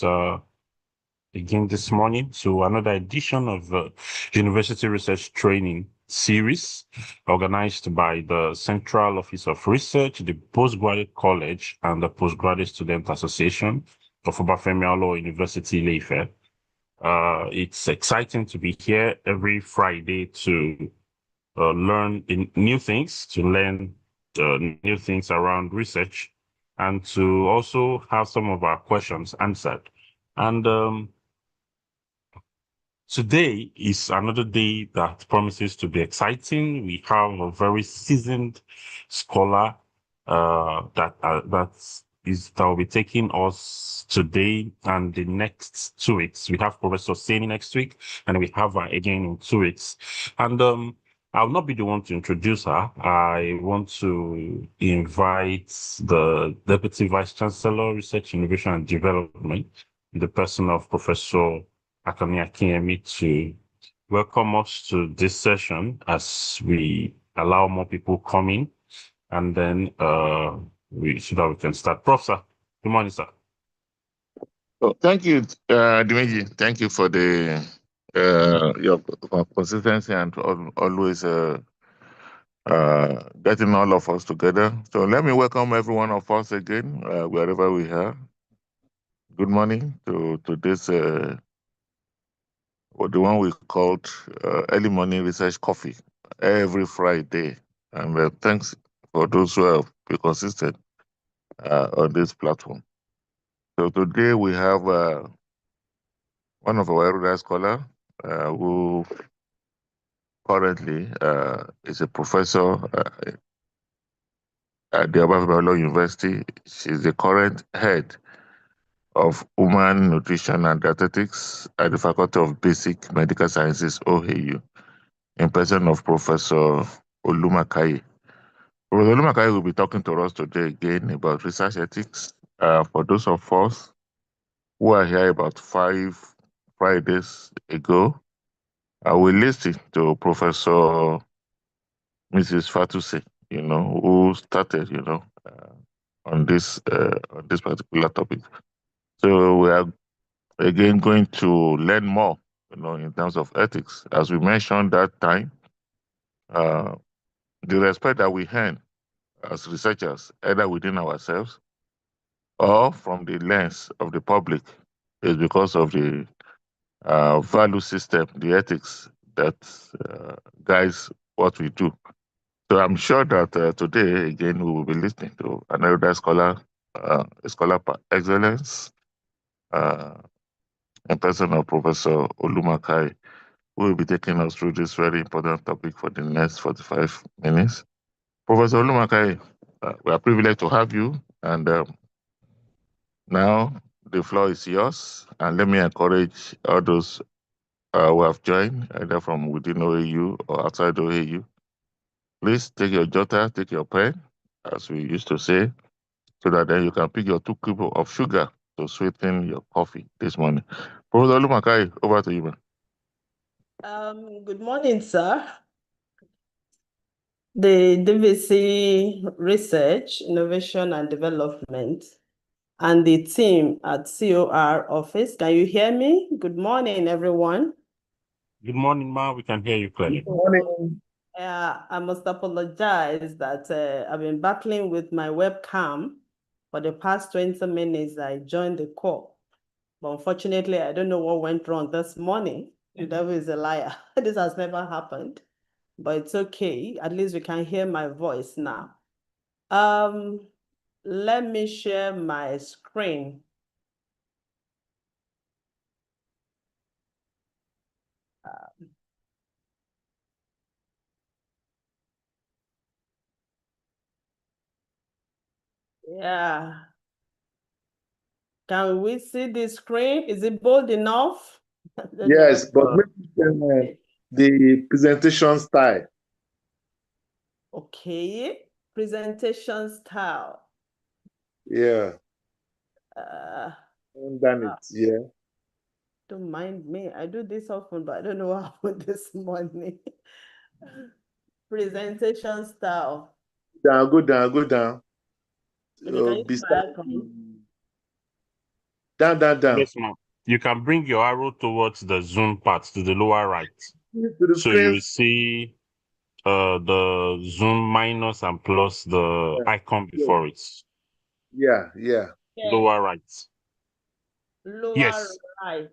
us again this morning to another edition of the University Research Training Series organized by the Central Office of Research, the Postgraduate College, and the Postgraduate Student Association of Obafemi Awolowo University, Ile-Ife. It's exciting to be here every Friday to learn new things, to learn new things around research, and to also have some of our questions answered. And today is another day that promises to be exciting. We have a very seasoned scholar that will be taking us today and the next 2 weeks. We have Professor Sani next week, and we have her again in 2 weeks. And I'll not be the one to introduce her. I want to invite the Deputy Vice Chancellor, Research, Innovation and Development, the person of Professor Akani Akinyemi, to welcome us to this session as we allow more people come in, and then so that we can start. Prof, sir. Good morning, sir. Oh, thank you, Dimeji. Thank you for the your consistency and always getting all of us together. So let me welcome every one of us again, wherever we are. Good morning to this the one we called early morning research coffee every Friday. And thanks for those who have been consistent on this platform. So today we have one of our erudite scholars who currently is a professor at the Obafemi Awolowo University. She's the current head of Human Nutrition and Dietetics at the Faculty of Basic Medical Sciences, OAU, in person of Professor Olumakaye. Professor Olumakaye will be talking to us today again about research ethics. For those of us who are here about 5 Fridays ago, we listened to Professor Mrs. Fatuse, who started, on this particular topic. So we are again going to learn more, in terms of ethics. As we mentioned that time, the respect that we earn as researchers, either within ourselves or from the lens of the public, is because of the value system, the ethics that guides what we do. So I'm sure that today, again, we will be listening to an erudite scholar, a scholar par excellence, in person of Professor Olumakaye, who will be taking us through this very important topic for the next 45 minutes. Professor Olumakaye, we are privileged to have you, and now the floor is yours. And let me encourage all those who have joined, either from within OAU or outside OAU. Please take your jotter, take your pen, as we used to say, so that then you can pick your 2 cubes of sugar to sweeten your coffee this morning. Professor Olumakaye, over to you, man. Good morning, sir. The DVC Research, Innovation and Development, and the team at COR office. Can you hear me? Good morning, everyone. Good morning, ma. We can hear you clearly. Good morning. I must apologize that I've been battling with my webcam for the past 20 minutes. I joined the call, but unfortunately, I don't know what went wrong this morning. The devil is a liar. This has never happened, but it's okay. At least we can hear my voice now. Let me share my screen. Yeah. Can we see the screen? Is it bold enough? Yes, but maybe the presentation style. Okay, presentation style. Yeah. Done it, yeah. Don't mind me. I do this often, but I don't know what happened this morning. Presentation style. Go down. Maybe can you try Down, down, down. Yes, ma'am. You can bring your arrow towards the Zoom part to the lower right. To the So screen. you see the Zoom minus and plus the icon before it. Yeah, yeah. Lower right. Lower Yes. right.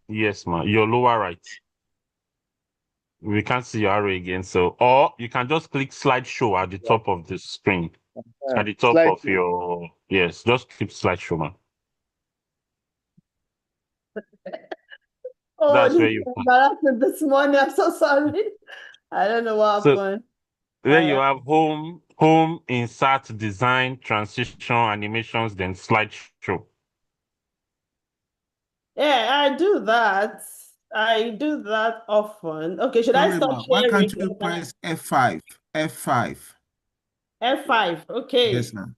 Yes, ma'am. Your lower right. We can't see your arrow again. So, or you can just click slideshow at the top of the screen. At the top of your, yes, just click slideshow, man. Oh, That's this where is you embarrassing this morning. I'm so sorry. I don't know what So- happened. There you have home, insert, design, transition, animations, then slideshow. Yeah, I do that. I do that often. Okay, should I Sorry, stop ma, why sharing? can't you press F5? F5. F5. Okay. Yes, ma'am.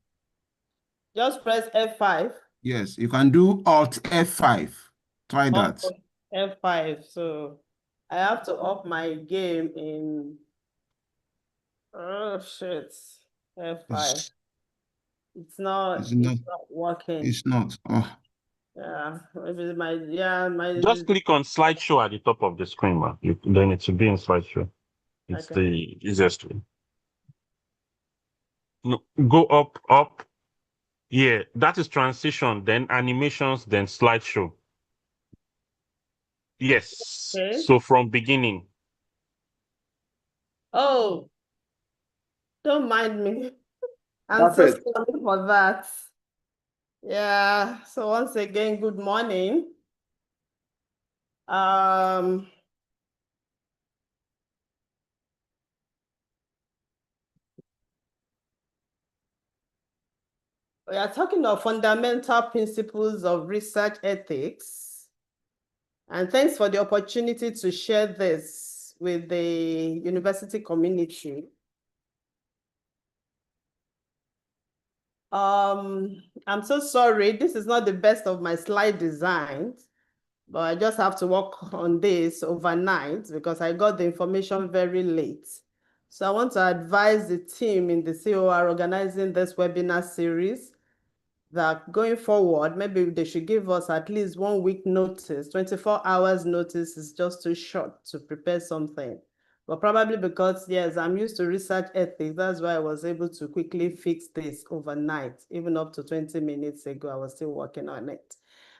Just press F5. Yes, you can do Alt F5. Try that. Alt F5. So I have to up my game in. Oh shit. F5. It's not working. It's not. Oh. Yeah, maybe my Just click on slideshow at the top of the screen, man. Then it should be in slideshow. It's Okay. the easiest way. No, go up. Yeah, that is transition, then animations, then slideshow. Yes. Okay. So from beginning. Oh, don't mind me. I'm Perfect. so sorry for that. Yeah, so once again, good morning. We are talking of fundamental principles of research ethics. And thanks for the opportunity to share this with the university community. I'm so sorry, this is not the best of my slide designs, but I just have to work on this overnight because I got the information very late. So I want to advise the team in the COR organizing this webinar series that going forward, maybe they should give us at least 1 week notice. 24 hours notice is just too short to prepare something. But probably because, yes, I'm used to research ethics, that's why I was able to quickly fix this overnight. Even up to 20 minutes ago, I was still working on it.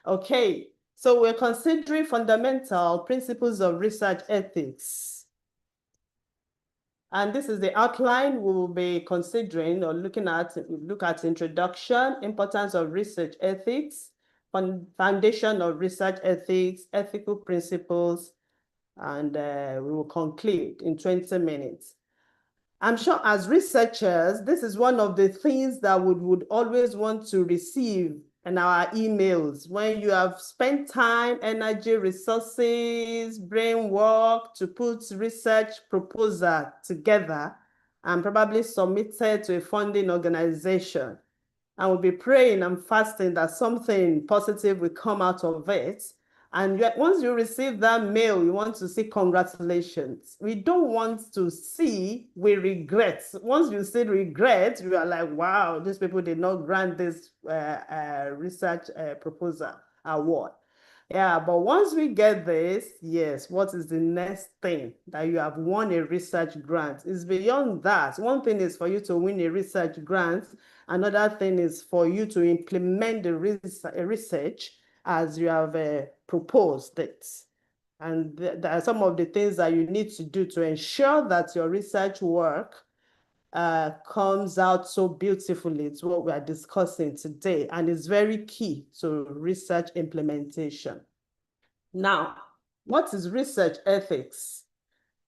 Okay, so we're considering fundamental principles of research ethics. And this is the outline we will be considering or look at introduction, importance of research ethics, foundation of research ethics, ethical principles, and we will conclude in 20 minutes. I'm sure as researchers, this is one of the things that we would always want to receive in our emails when you have spent time, energy, resources, brain work to put research proposal together and probably submitted to a funding organization. And we'll be praying and fasting that something positive will come out of it. And once you receive that mail, you want to see congratulations. We don't want to see we regret. Once you see regret, you are like, wow, these people did not grant this research proposal award. Yeah, but once we get this, yes, what is the next thing that you have won a research grant? It's beyond that. One thing is for you to win a research grant. Another thing is for you to implement the research as you have proposed it. And there are some of the things that you need to do to ensure that your research work comes out so beautifully. It's what we are discussing today, and it's very key to research implementation. Now, what is research ethics?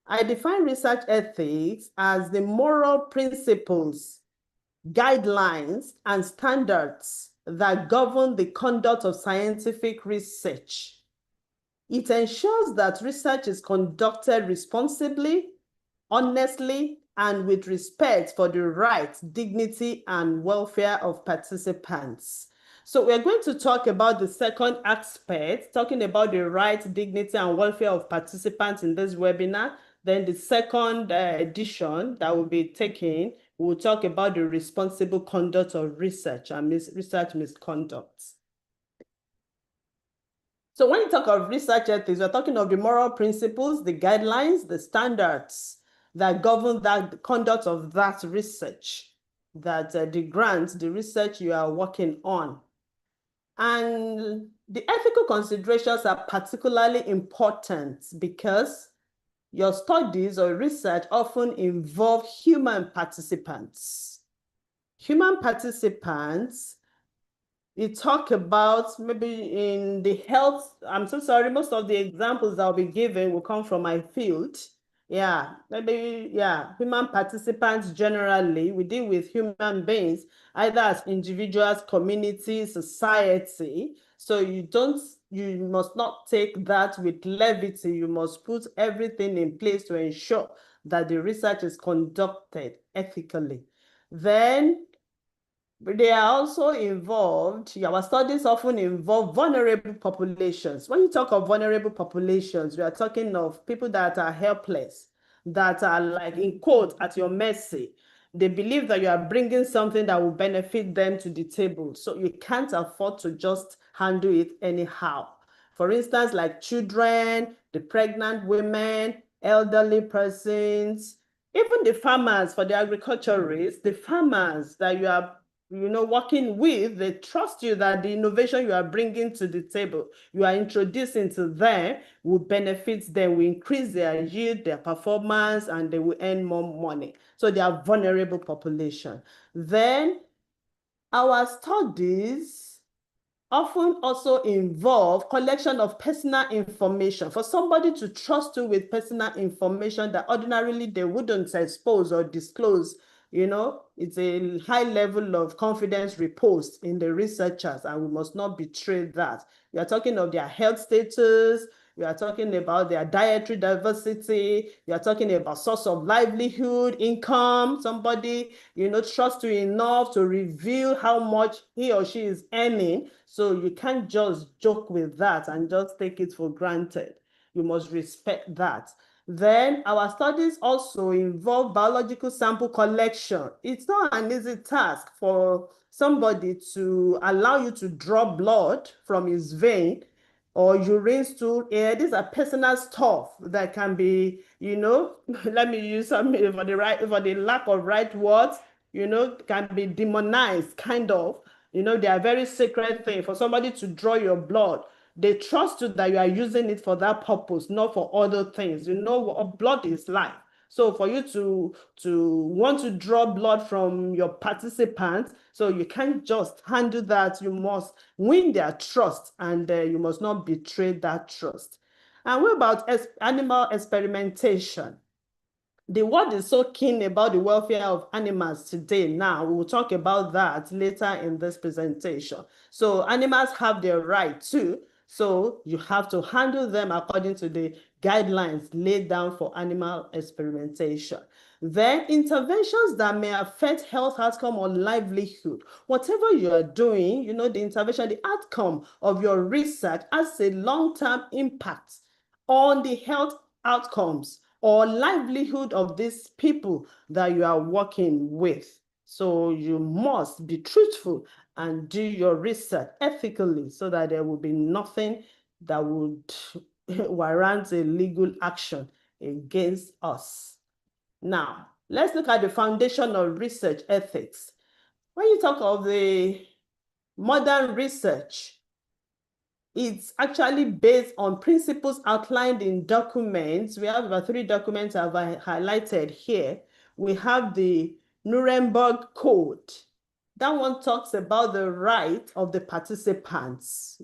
I define research ethics as the moral principles, guidelines, and standards that govern the conduct of scientific research. It ensures that research is conducted responsibly, honestly, and with respect for the rights, dignity, and welfare of participants. So we're going to talk about the second aspect, talking about the rights, dignity, and welfare of participants in this webinar. Then the second edition that will be taken, we'll talk about the responsible conduct of research and research misconduct. So when you talk of research ethics, we're talking of the moral principles, the guidelines, the standards that govern the conduct of that research, that the grants, the research you are working on. And the ethical considerations are particularly important because your studies or research often involve human participants. Human participants, you talk about maybe in the health, I'm so sorry, most of the examples I'll be giving will come from my field. Yeah, maybe, yeah, human participants generally, we deal with human beings, either as individuals, community, society. So you must not take that with levity. You must put everything in place to ensure that the research is conducted ethically. Then they are also involved, our studies often involve vulnerable populations. When you talk of vulnerable populations, we are talking of people that are helpless, that are like in quote at your mercy. They believe that you are bringing something that will benefit them to the table. So you can't afford to just handle it anyhow. For instance, like children, the pregnant women, elderly persons, even the farmers for the agriculturists, the farmers that you are working with, they trust you that the innovation you are bringing to the table, you are introducing to them will benefit them, will increase their yield, their performance, and they will earn more money. So they are vulnerable population. Then our studies often also involve collection of personal information. For somebody to trust you with personal information that ordinarily they wouldn't expose or disclose, it's a high level of confidence reposed in the researchers, and we must not betray that. We are talking of their health status, we are talking about their dietary diversity, we are talking about source of livelihood, income. Somebody, trusts you enough to reveal how much he or she is earning. So you can't just joke with that and just take it for granted. You must respect that. Then our studies also involve biological sample collection. It's not an easy task for somebody to allow you to draw blood from his vein or urine stool. These are personal stuff that can be, let me use something for the lack of right words, can be demonized, kind of. They are very sacred thing. For somebody to draw your blood, they trust you that you are using it for that purpose, not for other things. Blood is life. So for you to want to draw blood from your participants, so you can't just handle that. You must win their trust, and you must not betray that trust. And what about animal experimentation? The world is so keen about the welfare of animals today. Now, we will talk about that later in this presentation. So animals have their right too. So you have to handle them according to the guidelines laid down for animal experimentation. Then interventions that may affect health outcome or livelihood. Whatever you are doing, the intervention, the outcome of your research has a long-term impact on the health outcomes or livelihood of these people that you are working with. So you must be truthful and do your research ethically so that there will be nothing that would warrant a legal action against us. Now, let's look at the foundation of research ethics. When you talk of the modern research, it's actually based on principles outlined in documents. We have about 3 documents I've highlighted here. We have the Nuremberg Code. That one talks about the right of the participants,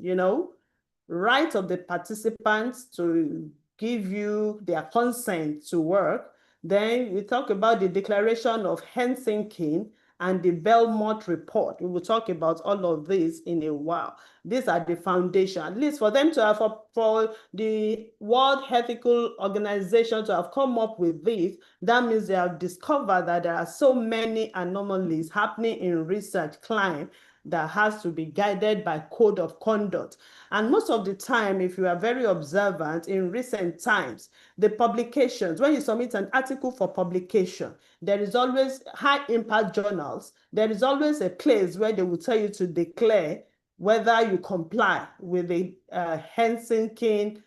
right of the participants to give you their consent to work. Then we talk about the Declaration of Helsinki and the Belmont Report. We will talk about all of this in a while. These are the foundation, at least for them to have, for the World Ethical Organization to have come up with this. That means they have discovered that there are so many anomalies happening in research climb that has to be guided by code of conduct. And most of the time, if you are very observant in recent times, the publications, when you submit an article for publication, there is always high impact journals. There is always a place where they will tell you to declare whether you comply with the Helsinki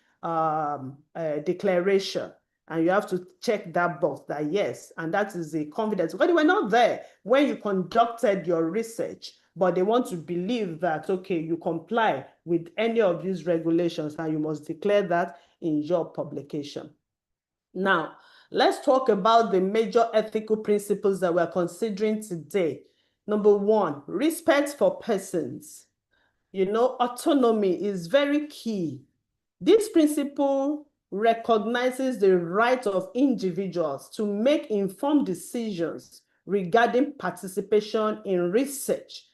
declaration. And you have to check that box that yes, and that is the confidence. Because they were not there when you conducted your research, but they want to believe that, okay, you comply with any of these regulations and you must declare that in your publication. Now, let's talk about the major ethical principles that we're considering today. Number one, respect for persons. You know, autonomy is very key. This principle recognizes the right of individuals to make informed decisions regarding participation in research.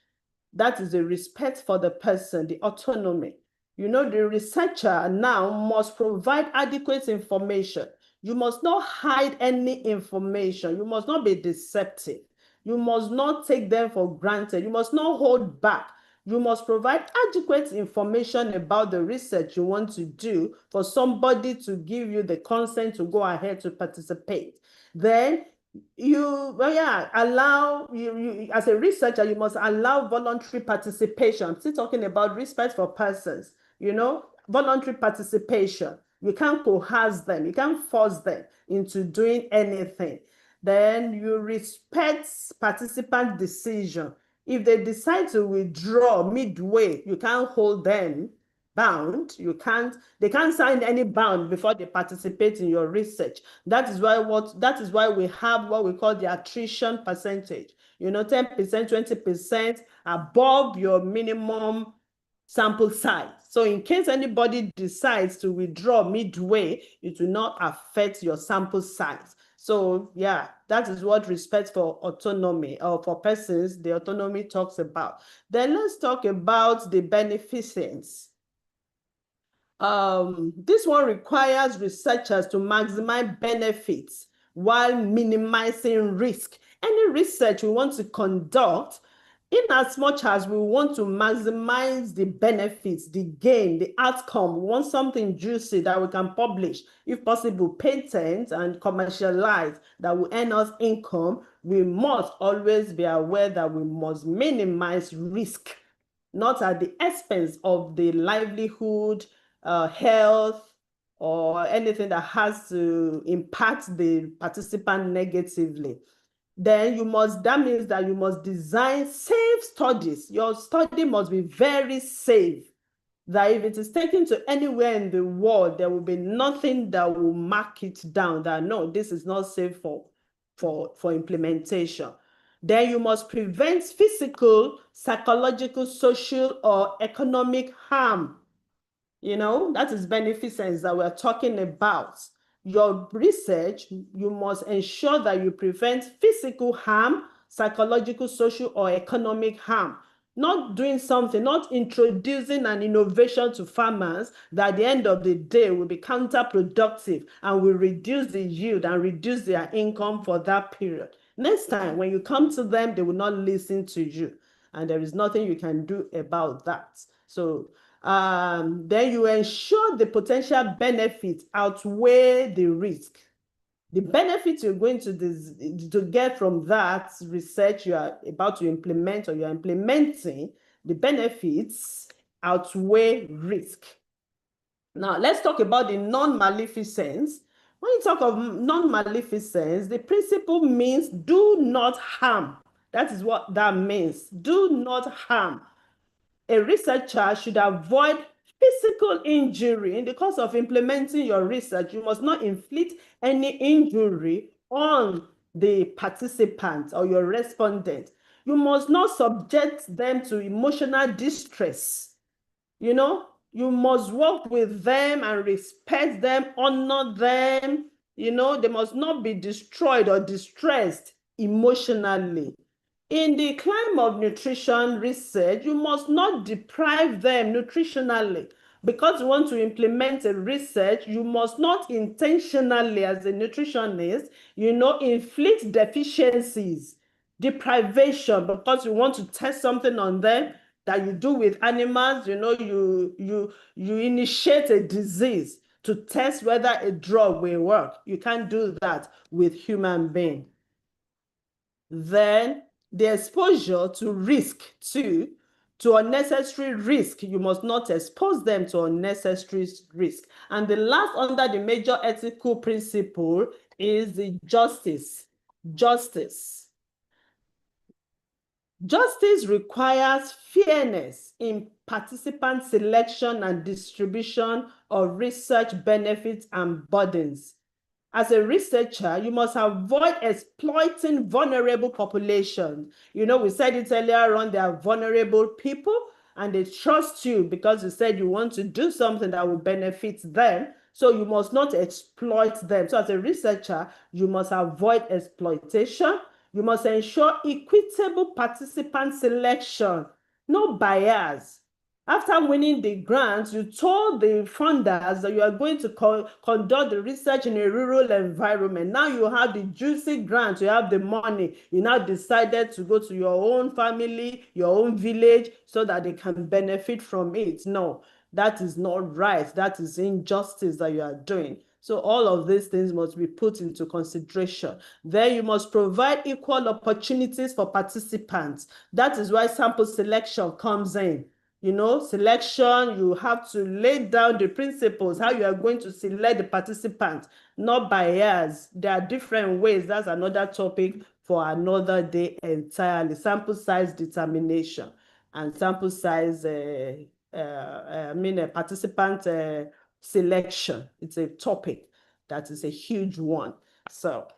That is the respect for the person, the autonomy. You know, the researcher now must provide adequate information. You must not hide any information. You must not be deceptive. You must not take them for granted. You must not hold back. You must provide adequate information about the research you want to do for somebody to give you the consent to go ahead to participate. Then allow you as a researcher, you must allow voluntary participation. I'm still talking about respect for persons, you know, voluntary participation. You can't coerce them, you can't force them into doing anything. Then you respect participant decision. If they decide to withdraw midway, you can't hold them bound. They can't sign any bond before they participate in your research. That is why we have what we call the attrition percentage. You know, 10%, 20% above your minimum sample size. So in case anybody decides to withdraw midway, it will not affect your sample size. So yeah, that is what respect for autonomy or for persons, the autonomy talks about. Then let's talk about the beneficence. This one requires researchers to maximize benefits while minimizing risk. Any research we want to conduct, in as much as we want to maximize the benefits, the gain, the outcome, we want something juicy that we can publish, if possible, patent and commercialize that will earn us income, we must always be aware that we must minimize risk, not at the expense of the livelihood, health, or anything that has to impact the participant negatively. Then that means that you must design safe studies. Your study must be very safe, that if it is taken to anywhere in the world, there will be nothing that will mark it down that no, this is not safe for implementation. Then you must prevent physical, psychological, social, or economic harm. You know, that is beneficence that we're talking about. Your research, you must ensure that you prevent physical harm, psychological, social, or economic harm. Not doing something, not introducing an innovation to farmers that at the end of the day will be counterproductive and will reduce the yield and reduce their income for that period. Next time, when you come to them, they will not listen to you. And there is nothing you can do about that. So then you ensure the potential benefits outweigh the risk. The benefits you're going to get from that research you are about to implement or you're implementing, the benefits outweigh risk. Now, let's talk about the non-maleficence. When you talk of non-maleficence, the principle means do not harm. That is what that means. Do not harm. A researcher should avoid physical injury. In the course of implementing your research, you must not inflict any injury on the participant or your respondent. You must not subject them to emotional distress. You know, you must work with them and respect them, honor them. You know, they must not be destroyed or distressed emotionally. In the climb of nutrition research, you must not deprive them nutritionally. Because you want to implement a research, you must not intentionally, as a nutritionist, you know, inflict deficiencies, deprivation, because you want to test something on them that you do with animals. You know, you initiate a disease to test whether a drug will work. You can't do that with human beings. Then the exposure to risk too to unnecessary risk. You must not expose them to unnecessary risk. And the last under the major ethical principle is the justice. Justice. Justice requires fairness in participant selection and distribution of research benefits and burdens. As a researcher, you must avoid exploiting vulnerable populations. You know, we said it earlier on, they are vulnerable people and they trust you because you said you want to do something that will benefit them. So you must not exploit them. So as a researcher, you must avoid exploitation. You must ensure equitable participant selection, no bias. After winning the grant, you told the funders that you are going to conduct the research in a rural environment. Now you have the juicy grant, you have the money. You now decided to go to your own family, your own village, so that they can benefit from it. No, that is not right. That is injustice that you are doing. So all of these things must be put into consideration. Then you must provide equal opportunities for participants. That is why sample selection comes in. You know, selection, you have to lay down the principles, how you are going to select the participants, not bias. There are different ways. That's another topic for another day entirely. Sample size determination and sample size, participant selection. It's a topic that is a huge one. So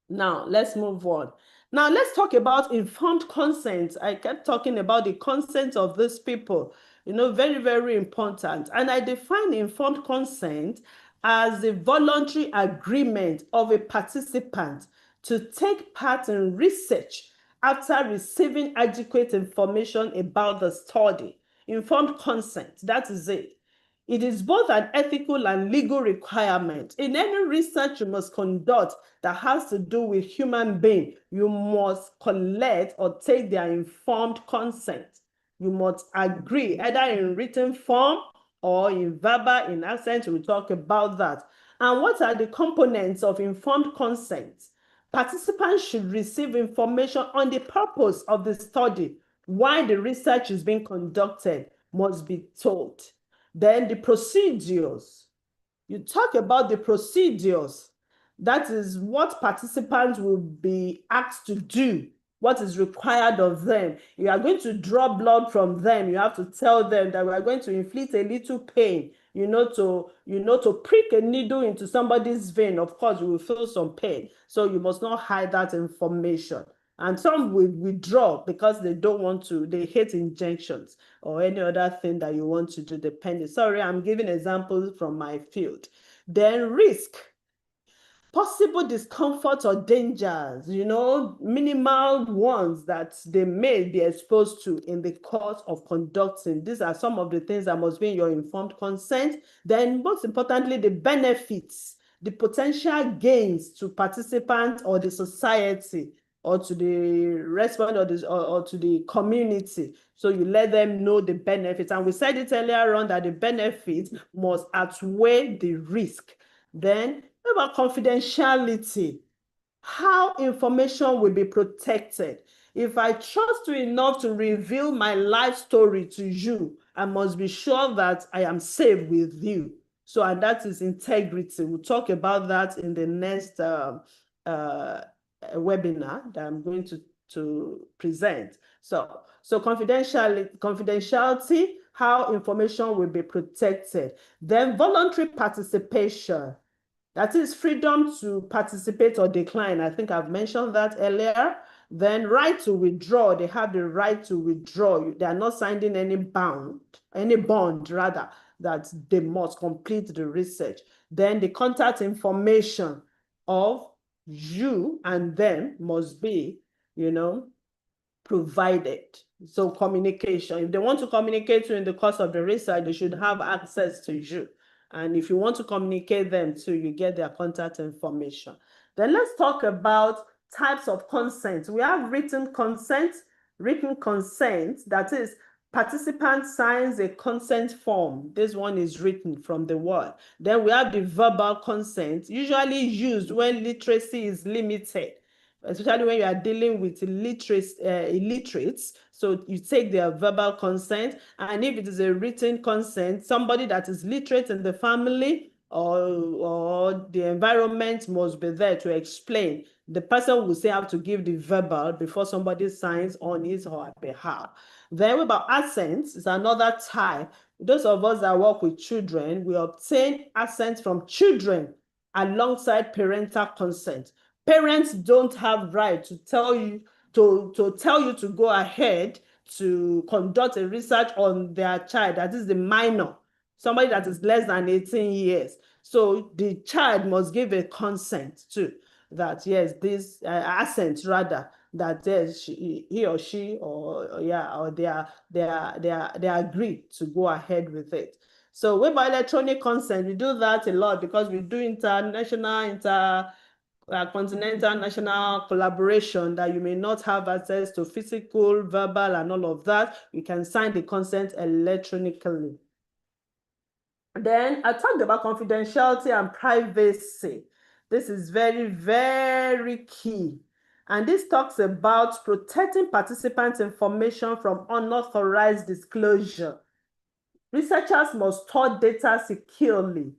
now let's move on. Now let's talk about informed consent. I kept talking about the consent of these people, you know, very, very important. And I define informed consent as the voluntary agreement of a participant to take part in research after receiving adequate information about the study. Informed consent, that is it. It is both an ethical and legal requirement. In any research you must conduct that has to do with human being, you must collect or take their informed consent. You must agree, either in written form or in verbal, in accent. We'll talk about that. And what are the components of informed consent? Participants should receive information on the purpose of the study, why the research is being conducted must be told. Then the procedures. You talk about the procedures. That is what participants will be asked to do, what is required of them. You are going to draw blood from them. You have to tell them that we are going to inflict a little pain, to prick a needle into somebody's vein. Of course, you will feel some pain. So you must not hide that information. And some will withdraw because they don't want to, they hate injections or any other thing that you want to do, depending. Sorry, I'm giving examples from my field. Then risk. Possible discomfort or dangers, minimal ones that they may be exposed to in the course of conducting. These are some of the things that must be in your informed consent. Then most importantly, the benefits, the potential gains to participants or the society, or to the respondent or to the community. So you let them know the benefits. And we said it earlier on that the benefits must outweigh the risk. Then about confidentiality, how information will be protected. If I trust you enough to reveal my life story to you, I must be sure that I am safe with you. So, and that is integrity. We'll talk about that in the next webinar that I'm going to present. So confidentiality, how information will be protected. Then voluntary participation, that is freedom to participate or decline. I think I've mentioned that earlier. Then right to withdraw, they have the right to withdraw. They are not signing any bond rather, that they must complete the research. Then the contact information of you and them must be, provided. So communication, if they want to communicate to you in the course of the research, they should have access to you. And if you want to communicate them too, you get their contact information. Then let's talk about types of consent. We have written consent, that is, participant signs a consent form. This one is written from the word. Then we have the verbal consent, usually used when literacy is limited. especially when you are dealing with illiterates. So you take their verbal consent, and if it is a written consent, somebody that is literate in the family or the environment must be there to explain. The person will say have to give the verbal before somebody signs on his or her behalf. Then about assent is another type. Those of us that work with children, we obtain assent from children alongside parental consent. Parents don't have right to tell you to go ahead to conduct a research on their child, that is the minor, somebody that is less than 18 years. So the child must give a consent to that, yes, this assent rather, that he or she or they agree to go ahead with it. So with by electronic consent, we do that a lot because we do international, continental, national collaboration that you may not have access to physical, verbal, and all of that. You can sign the consent electronically. Then I talked about confidentiality and privacy. This is very, very key. And this talks about protecting participants' information from unauthorized disclosure. Researchers must store data securely.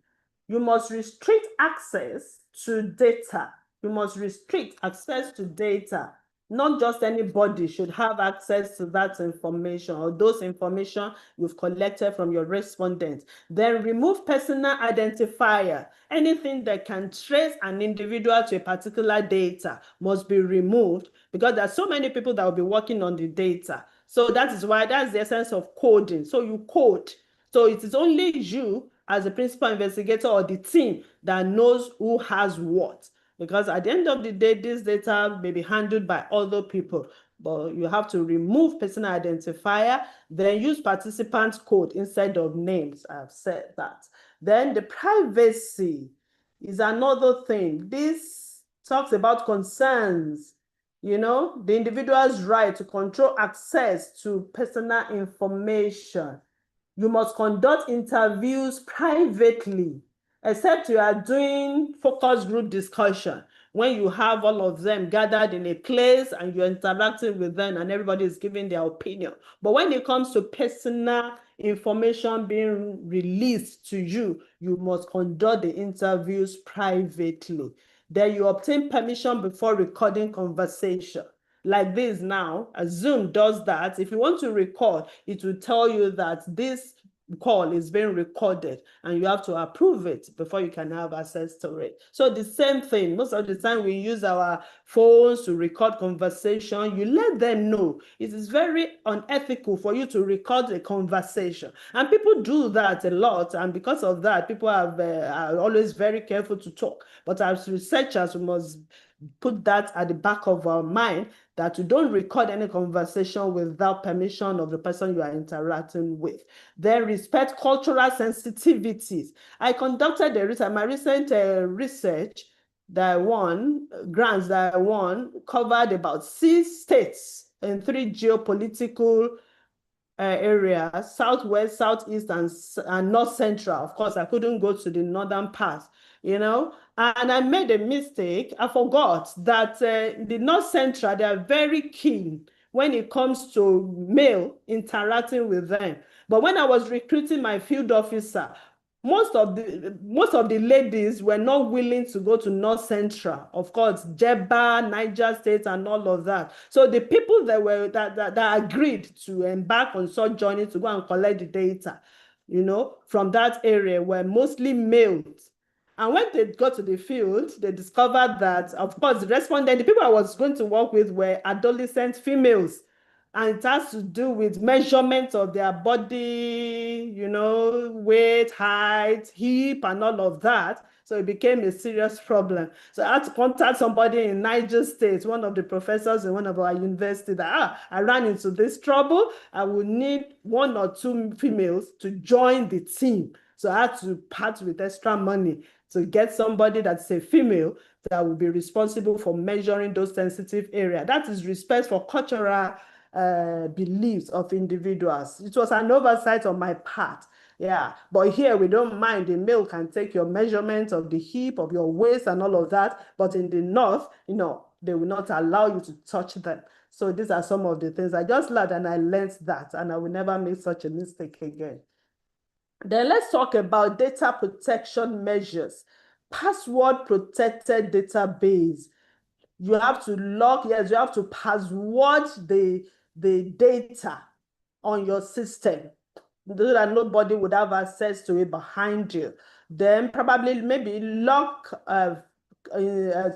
You must restrict access to data. You must restrict access to data. Not just anybody should have access to that information or those information you've collected from your respondents. Then remove personal identifier. Anything that can trace an individual to a particular data must be removed because there are so many people that will be working on the data. So that is why that's the essence of coding. So you code. So it is only you as a principal investigator or the team that knows who has what. Because at the end of the day, this data may be handled by other people, but you have to remove personal identifier, then use participant code instead of names. I've said that. Then the privacy is another thing. This talks about concerns, the individual's right to control access to personal information. You must conduct interviews privately, except you are doing focus group discussion, when you have all of them gathered in a place and you're interacting with them and everybody is giving their opinion. But when it comes to personal information being released to you, you must conduct the interviews privately. Then you obtain permission before recording conversation. Like this now, Zoom does that. If you want to record, it will tell you that this call is being recorded and you have to approve it before you can have access to it. So the same thing, most of the time we use our phones to record conversation. You let them know it is very unethical for you to record a conversation, and people do that a lot, and because of that people are always very careful to talk. But as researchers, we must put that at the back of our mind, that you don't record any conversation without permission of the person you are interacting with. Then respect cultural sensitivities. I conducted my recent research that I won, grants that I won, covered about 6 states in 3 geopolitical areas: Southwest, Southeast, and North Central. Of course, I couldn't go to the northern part, and I made a mistake. I forgot that the North Central, they are very keen when it comes to male interacting with them. But when I was recruiting my field officer, most of the ladies were not willing to go to North Central. Of course, Jebba, Niger State, and all of that. So the people that agreed to embark on such journey to go and collect the data, from that area were mostly males. And when they got to the field, they discovered that, of course, the people I was going to work with were adolescent females. And it has to do with measurement of their body, weight, height, hip, and all of that. So it became a serious problem. So I had to contact somebody in Niger State, one of the professors in one of our universities, that I ran into this trouble. I would need 1 or 2 females to join the team. So I had to part with extra money to get somebody that's a female that will be responsible for measuring those sensitive areas. That is respect for cultural beliefs of individuals. It was an oversight on my part. Yeah, but here we don't mind. The male can take your measurement of the hip, of your waist, and all of that. But in the north, They will not allow you to touch them. So these are some of the things I just learned, and I learned that, and I will never make such a mistake again. Then let's talk about data protection measures. Password protected database. You have to lock, yes, you have to password the data on your system so that nobody would have access to it behind you. Then probably maybe lock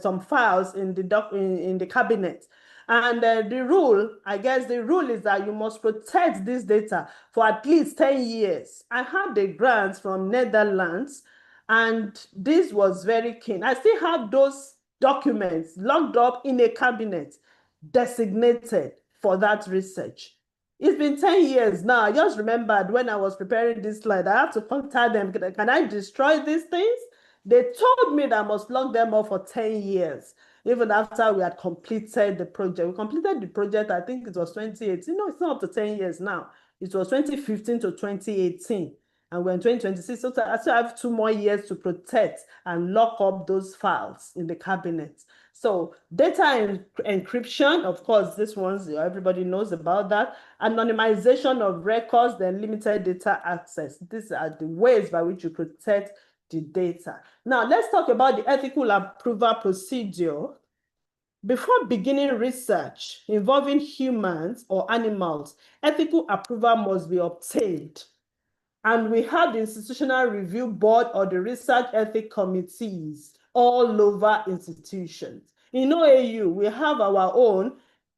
some files in the cabinet. And the rule, I guess the rule is that you must protect this data for at least 10 years. I had the grants from Netherlands, and this was very keen. I still have those documents locked up in a cabinet designated for that research. It's been 10 years now. I just remembered when I was preparing this slide, I have to contact them. Can I destroy these things? They told me that I must lock them up for 10 years, even after we had completed the project. We completed the project, I think it was 2018. No, it's not up to 10 years now. It was 2015 to 2018. And we're in 2026, so I still have 2 more years to protect and lock up those files in the cabinet. So data encryption, of course, this one's everybody knows about that. Anonymization of records, then limited data access. These are the ways by which you protect the data. Now, let's talk about the ethical approval procedure. Before beginning research involving humans or animals, ethical approval must be obtained. And we have the Institutional Review Board or the Research Ethics Committees all over institutions. In OAU, we have our own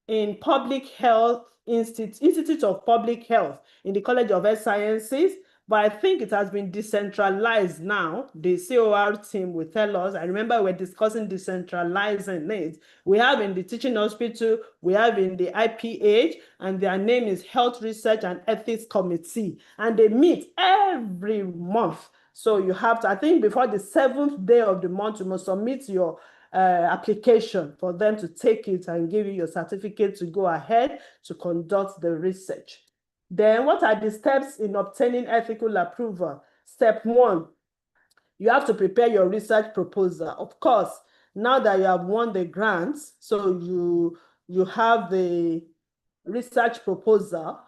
in Public Health Institute of Public Health in the College of Health Sciences, but I think it has been decentralized now. The COR team will tell us. I remember we're discussing decentralizing it. We have in the teaching hospital, we have in the IPH, and their name is Health Research and Ethics Committee, and they meet every month. So you have to, I think before the 7th day of the month, you must submit your application for them to take it and give you your certificate to go ahead to conduct the research. Then what are the steps in obtaining ethical approval? Step 1, you have to prepare your research proposal. Of course, now that you have won the grants, so you have the research proposal,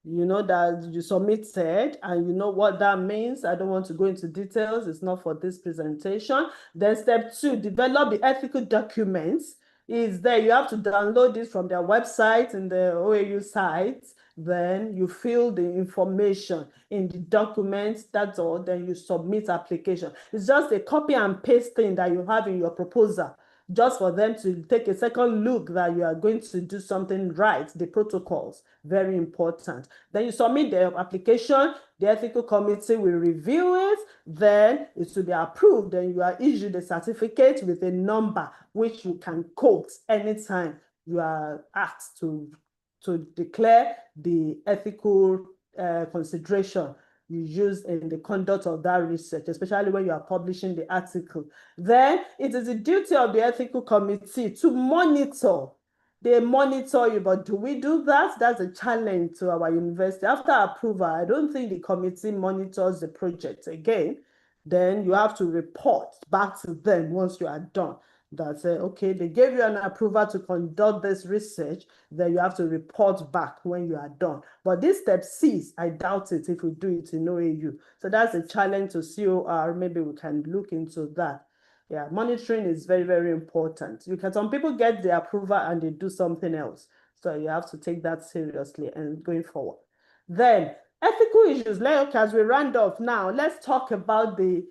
you know, that you submitted, and you know what that means. I don't want to go into details. It's not for this presentation. Then step 2, develop the ethical documents. Is there, you have to download this from their website in the OAU site. Then you fill the information in the documents, that's all. Then you submit application. It's just a copy and paste thing that you have in your proposal, just for them to take a second look that you are going to do something right, the protocols, very important. Then you submit the application, the ethical committee will review it, then it will be approved, then you are issued a certificate with a number which you can quote anytime you are asked to declare the ethical consideration you use in the conduct of that research, especially when you are publishing the article. Then it is the duty of the ethical committee to monitor. They monitor you, but do we do that? That's a challenge to our university. After approval, I don't think the committee monitors the project again. Then you have to report back to them once you are done. That okay, they gave you an approval to conduct this research, then you have to report back when you are done. But this step 6, I doubt it if we do it in OAU. So that's a challenge to COR. Maybe we can look into that. Yeah, monitoring is very, very important. Some people get the approval and they do something else. So you have to take that seriously and going forward. Then ethical issues. As we round off now, let's talk about the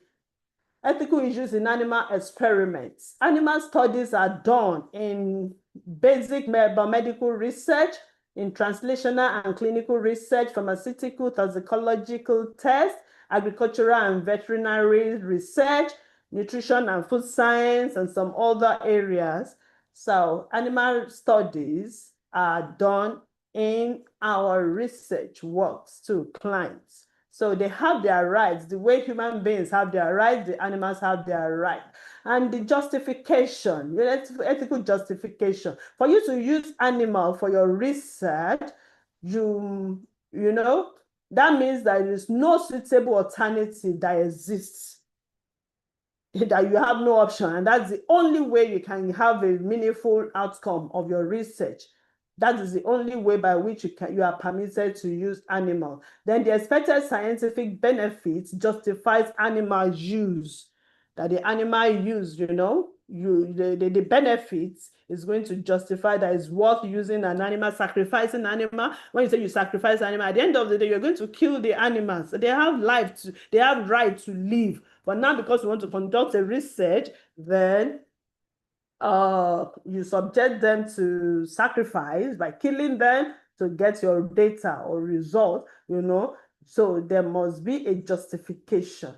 ethical issues in animal experiments. Animal studies are done in basic biomedical research, in translational and clinical research, pharmaceutical, toxicological tests, agricultural and veterinary research, nutrition and food science, and some other areas. So animal studies are done in our research works to clients. So they have their rights. The way human beings have their rights, the animals have their rights. And the justification, ethical justification. For you to use animal for your research, you know, that means that there is no suitable alternative that exists. that you have no option, and that's the only way you can have a meaningful outcome of your research. That is the only way by which you are permitted to use animal. Then the expected scientific benefits justifies animal use. That the animal use, the benefits is going to justify that it's worth using an animal, sacrificing animal. When you say you sacrifice animal, at the end of the day, you're going to kill the animals. They have they have right to live. But now, because you want to conduct a research, then you subject them to sacrifice by killing them to get your data or result, So there must be a justification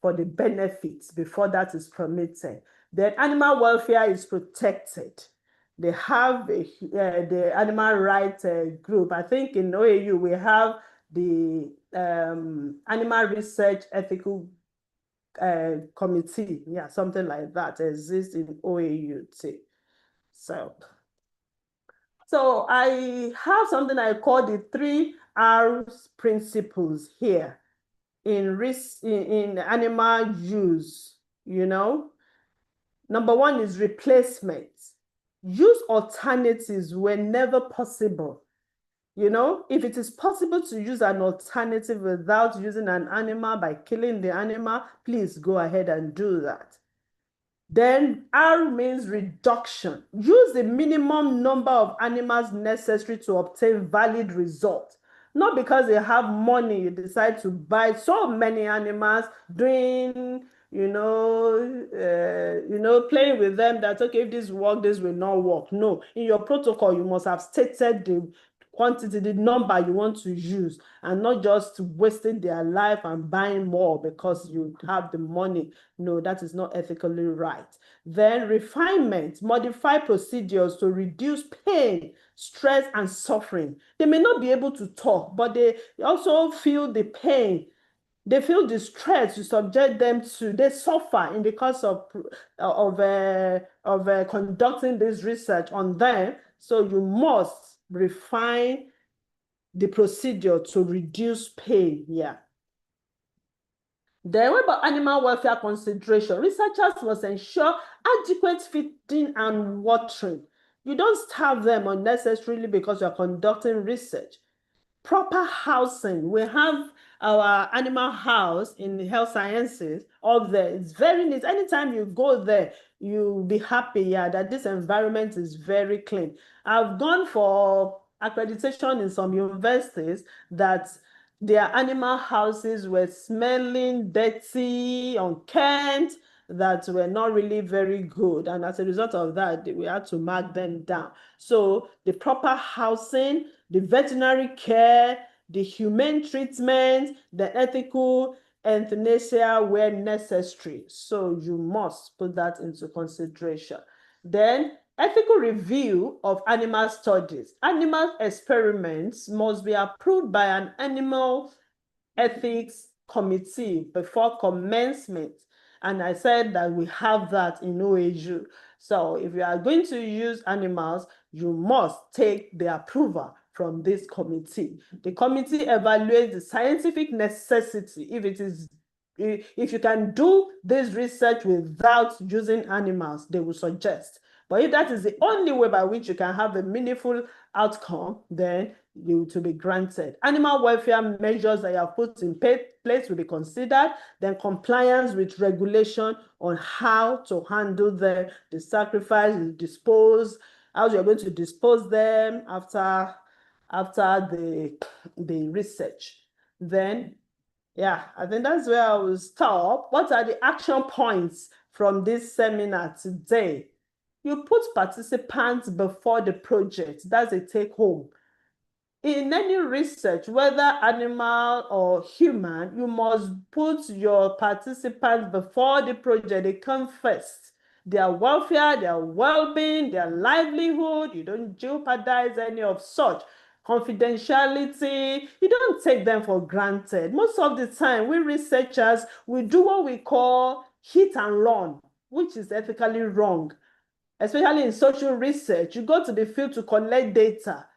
for the benefits before that is permitted. Then animal welfare is protected. They have the animal rights group. I think in OAU we have the Animal Research Ethical Committee. Yeah, something like that exists in OAU too. So I have something I call the 3 R's principles here in animal use, Number 1 is replacement. Use alternatives whenever possible. If it is possible to use an alternative without using an animal by killing the animal, please go ahead and do that. Then R means reduction. Use the minimum number of animals necessary to obtain valid results. Not because you have money, you decide to buy so many animals, doing, playing with them that, okay, if this works, this will not work. No, in your protocol, you must have stated the quantity, the number you want to use, and not just wasting their life and buying more because you have the money. No, that is not ethically right. Then refinement, modify procedures to reduce pain, stress, and suffering. They may not be able to talk, but they also feel the pain. They feel the stress you subject them to. They suffer in the course of conducting this research on them. So you must refine the procedure to reduce pain. Yeah. Then what about animal welfare consideration? Researchers must ensure adequate feeding and watering. You don't starve them unnecessarily because you're conducting research. Proper housing. We have our animal house in the health sciences up there. It's very neat. Anytime you go there, you'll be happy, that this environment is very clean. I've gone for accreditation in some universities that their animal houses were smelling dirty, unkempt, that were not really very good. And as a result of that, we had to mark them down. So the proper housing, the veterinary care, the humane treatment, the ethical euthanasia were necessary. So you must put that into consideration. Then ethical review of animal studies. Animal experiments must be approved by an animal ethics committee before commencement. And I said that we have that in OAU. So if you are going to use animals, you must take the approval from this committee. The committee evaluates the scientific necessity. If you can do this research without using animals, they will suggest. But if that is the only way by which you can have a meaningful outcome, then you to be granted. Animal welfare measures that you have put in place will be considered. Then compliance with regulation on how to handle the sacrifice, the dispose, how you're going to dispose them after the research. Then, I think that's where I will stop. What are the action points from this seminar today? You put participants before the project. That's a take home. In any research, whether animal or human, you must put your participants before the project. They come first. Their welfare, their well-being, their livelihood, you don't jeopardize any of such. Confidentiality, you don't take them for granted. Most of the time, we researchers, we do what we call hit and run, which is ethically wrong. Especially in social research, you go to the field to collect data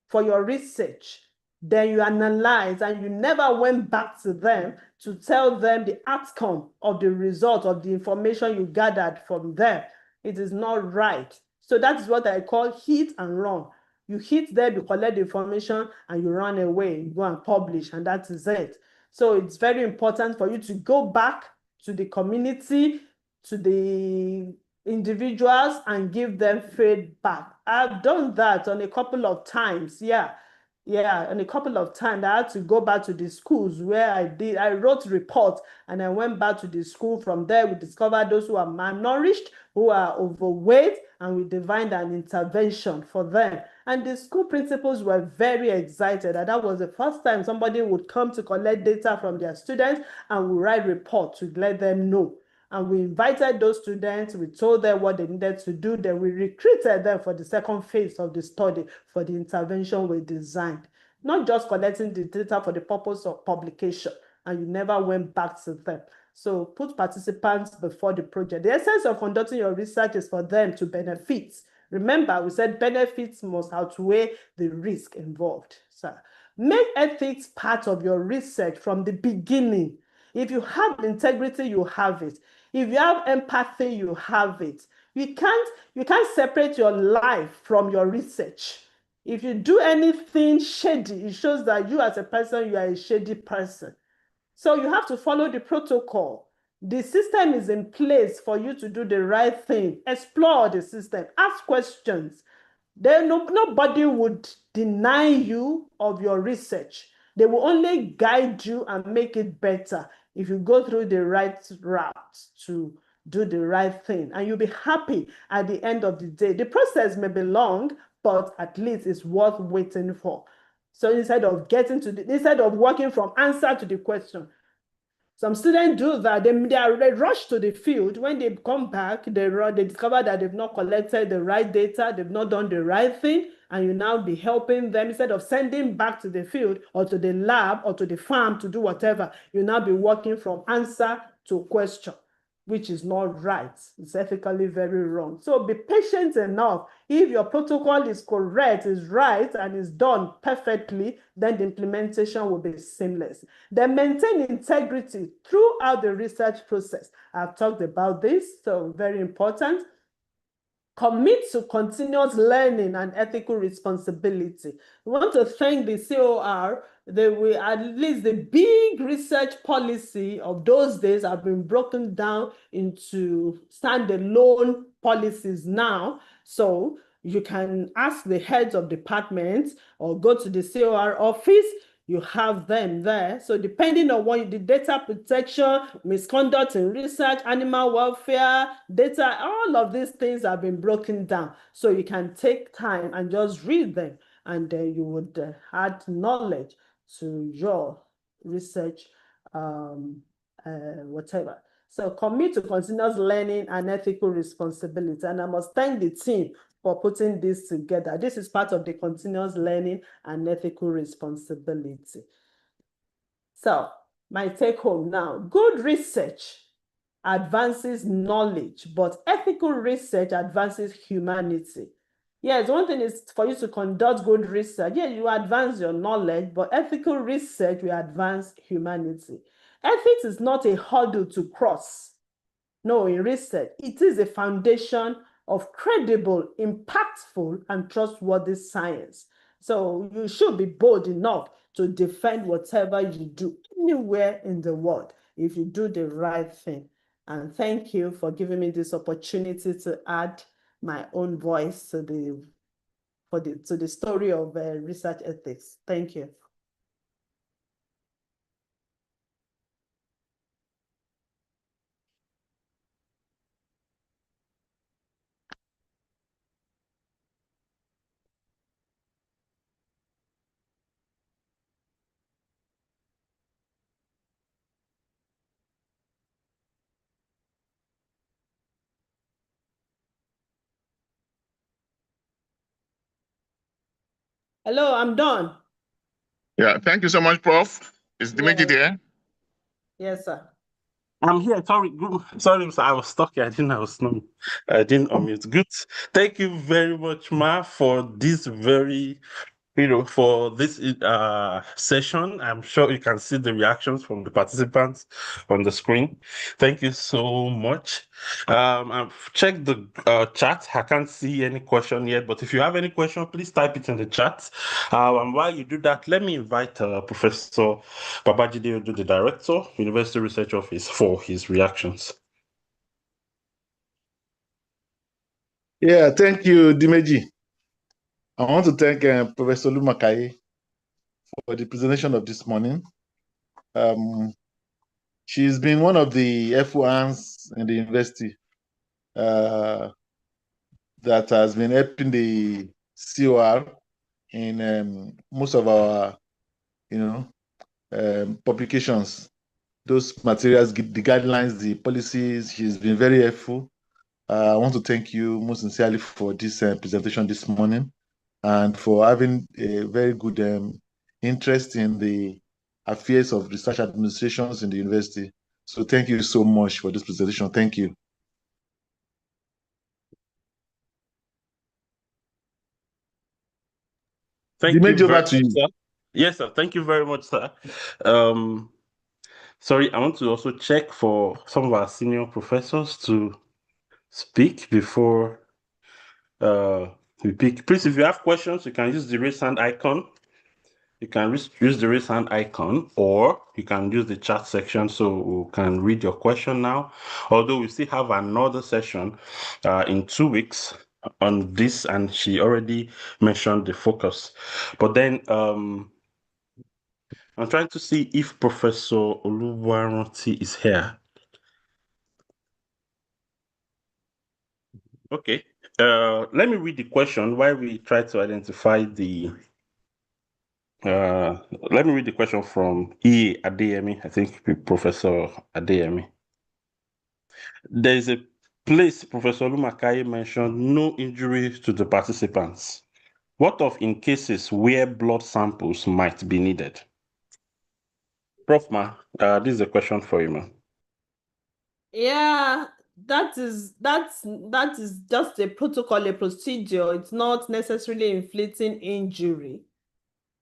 for your research. Then you analyze and you never went back to them to tell them the outcome of the result of the information you gathered from them. It is not right. So that is what I call hit and run. You hit them, you collect the information, and you run away, you go and publish, and that is it. So it's very important for you to go back to the community, to the individuals, and give them feedback. I've done that on a couple of times, and a couple of times I had to go back to the schools where I wrote reports and I went back to the school. From there, we discovered those who are malnourished, who are overweight, and we defined an intervention for them. And the school principals were very excited. And that was the first time somebody would come to collect data from their students and would write reports to let them know. And we invited those students, we told them what they needed to do, then we recruited them for the second phase of the study for the intervention we designed. Not just collecting the data for the purpose of publication, and you never went back to them. So put participants before the project. The essence of conducting your research is for them to benefit. Remember, we said benefits must outweigh the risk involved. So make ethics part of your research from the beginning. If you have integrity, you have it. If you have empathy, you have it. You can't separate your life from your research. If you do anything shady, it shows that you as a person, you are a shady person. So you have to follow the protocol. The system is in place for you to do the right thing. Explore the system, ask questions. Nobody would deny you of your research. They will only guide you and make it better if you go through the right route to do the right thing. And you'll be happy at the end of the day. The process may be long, but at least it's worth waiting for. So instead of working from answer to the question, some students do that. They rush to the field. When they come back, they discover that they've not collected the right data, they've not done the right thing, and you now be helping them. Instead of sending back to the field or to the lab or to the farm to do whatever, you now be working from answer to question, which is not right. It's ethically very wrong. So be patient enough. If your protocol is correct, is right, and is done perfectly, then the implementation will be seamless. Then maintain integrity throughout the research process. I've talked about this, so very important. Commit to continuous learning and ethical responsibility. We want to thank the COR. At least the big research policy of those days have been broken down into standalone policies now. So you can ask the heads of departments or go to the COR office. You have them there. So depending on what the data protection, misconduct in research, animal welfare, data, all of these things have been broken down. So you can take time and just read them, and then you would add knowledge to your research, whatever. So commit to continuous learning and ethical responsibility. And I must thank the team for putting this together. This is part of the continuous learning and ethical responsibility. So my take home now, good research advances knowledge, but ethical research advances humanity. Yes, one thing is for you to conduct good research. Yeah, you advance your knowledge, but ethical research will advance humanity. Ethics is not a hurdle to cross. No, in research, it is a foundation of credible, impactful, and trustworthy science. So you should be bold enough to defend whatever you do anywhere in the world if you do the right thing. And thank you for giving me this opportunity to add my own voice to the story of research ethics. Thank you. Hello, I'm done. Yeah, thank you so much, Prof. Is Dimeji there? Yes, sir. I'm here. Sorry, sir. I was stuck here. I didn't unmute. Good. Thank you very much, Ma, for this very For this session. I'm sure you can see the reactions from the participants on the screen. Thank you so much. I've checked the chat. I can't see any question yet, but if you have any question, please type it in the chat. And while you do that, let me invite Professor Babajide Ojo, the Director, University Research Office, for his reactions. Yeah, thank you, Dimeji. I want to thank Professor Lumakayi for the presentation of this morning. She's been one of the F1s in the university that has been helping the COR in most of our, publications. Those materials, the guidelines, the policies. She's been very helpful. I want to thank you most sincerely for this presentation this morning, and for having a very good interest in the affairs of research administrations in the university. So thank you so much for this presentation. Thank you. Thank you Dimeji, very over much, to you. sir. Yes, sir. Thank you very much, sir. Sorry, I want to also check for some of our senior professors to speak before we pick. Please, if you have questions, you can use the raise hand icon. You can use the raise hand icon, or you can use the chat section so we can read your question now. Although we still have another session in 2 weeks on this, and she already mentioned the focus. But then I'm trying to see if Professor Oluwaranti is here. Okay. Let me read the question while we try to identify the. Let me read the question from E. Adeyemi. I think Professor Adeyemi. There is a place Professor Lumakayi mentioned no injury to the participants. What of in cases where blood samples might be needed? Prof. Ma, this is a question for you, ma. Yeah, that is just a protocol, a procedure. It's not necessarily inflicting injury.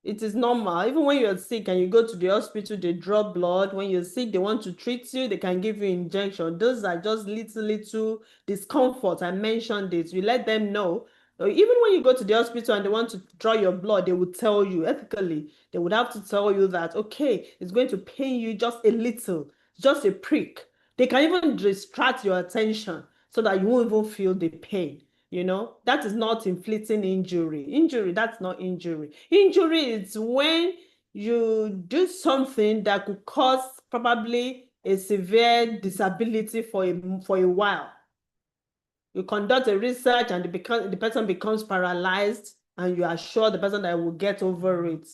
It is normal. Even when you're sick and you go to the hospital, they draw blood. When you're sick, they want to treat you, they can give you injection. Those are just little discomfort. I mentioned it. You let them know. Even when you go to the hospital and they want to draw your blood, they would tell you ethically. They would have to tell you that, okay, it's going to pain you just a little, just a prick. They can even distract your attention so that you won't even feel the pain. That is not inflicting injury. That's not injury. Injury is when you do something that could cause probably a severe disability for a while. You conduct a research and the person becomes paralyzed, and you are sure the person that will get over it,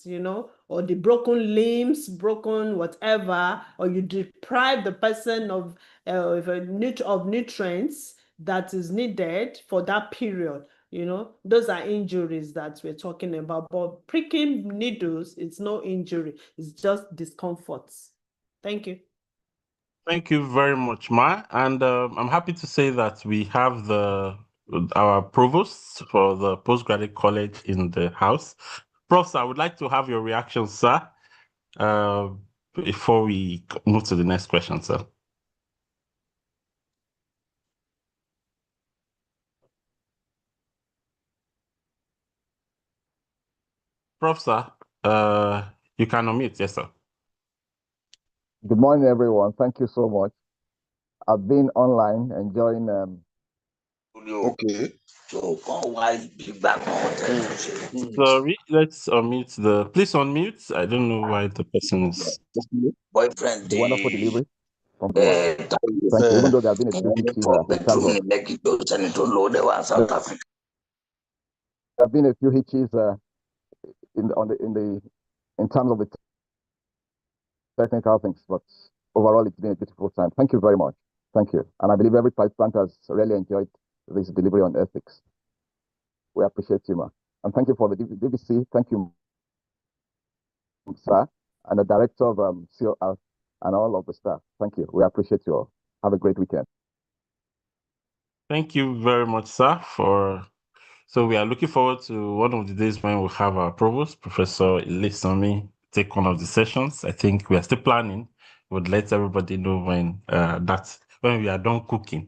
or the broken limbs, broken whatever, or you deprive the person of nutrients that is needed for that period. Those are injuries that we're talking about. But pricking needles, it's no injury, it's just discomforts. Thank you. Thank you very much, Ma. And I'm happy to say that we have our provost for the postgraduate college in the house. Prof, I would like to have your reaction, sir, before we move to the next question, sir. Prof, sir, you can unmute. Yes, sir. Good morning, everyone. Thank you so much. I've been online enjoying. Okay. Sorry, let's unmute please unmute. I don't know why the person is. Boyfriend, the wonderful delivery from Thank you. Even though there have been a few hitches, we thank God. There have been a few hitches in terms of the technical things, but overall, it's been a beautiful time. Thank you very much. Thank you. And I believe every participant has really enjoyed this delivery on ethics. We appreciate you, ma. And thank you for the DVC. Thank you, sir, and the director of COR and all of the staff. Thank you. We appreciate you all. Have a great weekend. Thank you very much, sir, for So we are looking forward to one of the days when we'll have our provost, Professor Ilesanmi, take one of the sessions. I think we are still planning. We'll let everybody know when when we are done cooking.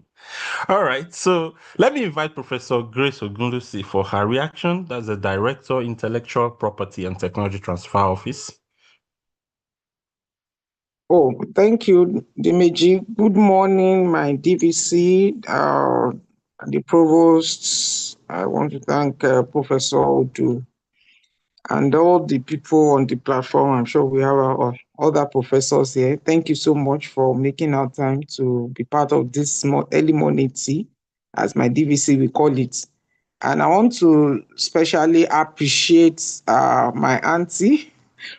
All right, so let me invite Professor Grace Ogunlusi for her reaction. That's the Director, Intellectual Property and Technology Transfer Office. Oh, thank you, Dimeji. Good morning, my DVC, the provosts. I want to thank Professor Odu and all the people on the platform. I'm sure we have our other professors here. Thank you so much for making our time to be part of this early morning tea, as my DVC we call it. And I want to especially appreciate my auntie,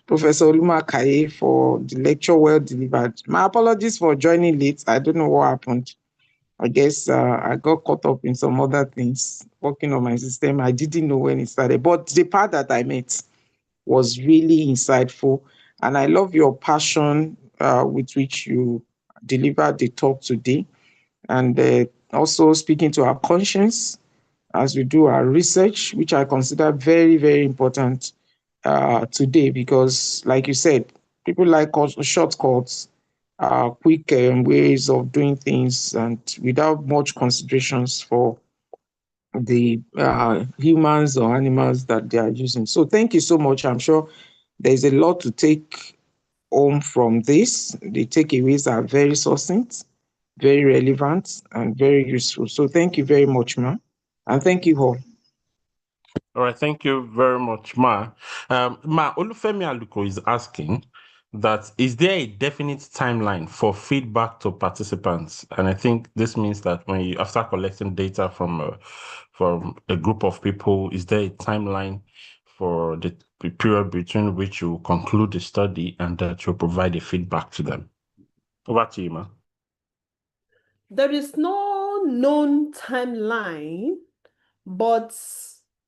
Professor Oluma Kaye, for the lecture well delivered. My apologies for joining late. I don't know what happened. I guess I got caught up in some other things, working on my system. I didn't know when it started, but the part that I met was really insightful. And I love your passion with which you delivered the talk today. And also speaking to our conscience as we do our research, which I consider very, very important today, because like you said, people like shortcuts, quick ways of doing things, and without much considerations for the humans or animals that they are using. So thank you so much. I'm sure there's a lot to take home from this. The takeaways are very succinct, very relevant, and very useful. So thank you very much, Ma. And thank you all. All right, thank you very much, Ma. Ma, Olufemi Aluko is asking that, is there a definite timeline for feedback to participants? And I think this means that when you, after collecting data from a group of people, is there a timeline for the period between which you conclude the study and that you provide a feedback to them? Over to you, Ma. There is no known timeline, but